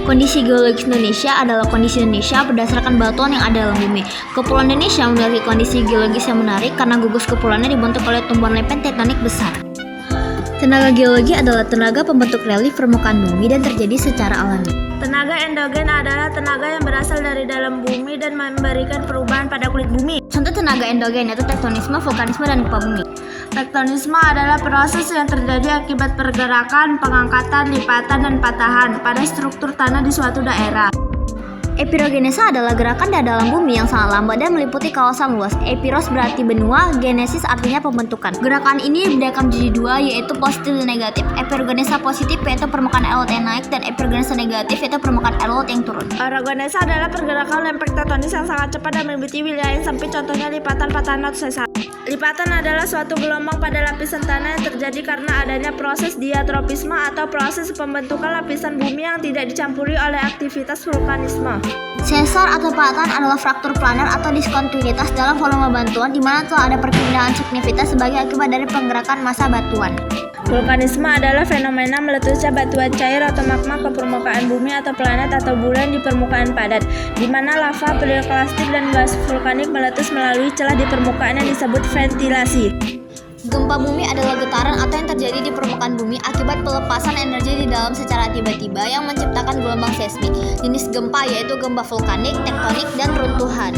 Kondisi geologis Indonesia adalah kondisi Indonesia berdasarkan batuan yang ada dalam bumi. Kepulauan Indonesia memiliki kondisi geologis yang menarik karena gugus kepulauannya dibentuk oleh tumbuhan lempeng tektonik besar. Tenaga geologi adalah tenaga pembentuk relief permukaan bumi dan terjadi secara alami. Tenaga endogen adalah tenaga yang berasal dari dalam bumi dan memberikan perubahan pada kulit bumi. Contoh tenaga endogen yaitu tektonisme, vulkanisme, dan gempa bumi. Tektonisme adalah proses yang terjadi akibat pergerakan, pengangkatan, lipatan, dan patahan pada struktur tanah di suatu daerah. Epirogenesa adalah gerakan dari dalam bumi yang sangat lambat dan meliputi kawasan luas. Epiros berarti benua, genesis artinya pembentukan. Gerakan ini dibedakan menjadi dua, yaitu positif dan negatif. Epirogenesa positif yaitu permukaan air laut yang naik, dan epirogenesa negatif yaitu permukaan air laut yang turun. Orogenesa adalah pergerakan lempeng tektonis yang sangat cepat dan meliputi wilayah yang sempit, contohnya lipatan, patahan, atau sesar. Lipatan adalah suatu gelombang pada lapisan tanah yang terjadi karena adanya proses diatropisme atau proses pembentukan lapisan bumi yang tidak dicampuri oleh aktivitas vulkanisme. Sesar atau patahan adalah fraktur planar atau diskontinuitas dalam volume batuan di mana telah ada perpindahan signifikan sebagai akibat dari pergerakan massa batuan. Vulkanisme adalah fenomena meletusnya batuan cair atau magma ke permukaan bumi atau planet atau bulan di permukaan padat, di mana lava, piroklastik, dan gas vulkanik meletus melalui celah di permukaan yang disebut ventilasi. Gempa bumi adalah getaran atau yang terjadi di permukaan bumi akibat pelepasan energi di dalam secara tiba-tiba yang menciptakan gelombang seismik. Jenis gempa yaitu gempa vulkanik, tektonik, dan runtuhan.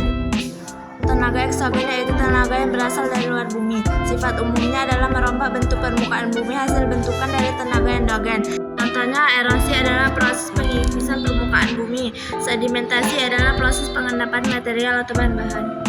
Tenaga eksogen yaitu tenaga yang berasal dari luar bumi. Sifat umumnya adalah merombak bentuk permukaan bumi hasil bentukan dari tenaga endogen. Contohnya, erosi adalah proses pengikisan permukaan bumi. Sedimentasi adalah proses pengendapan material atau bahan-bahan.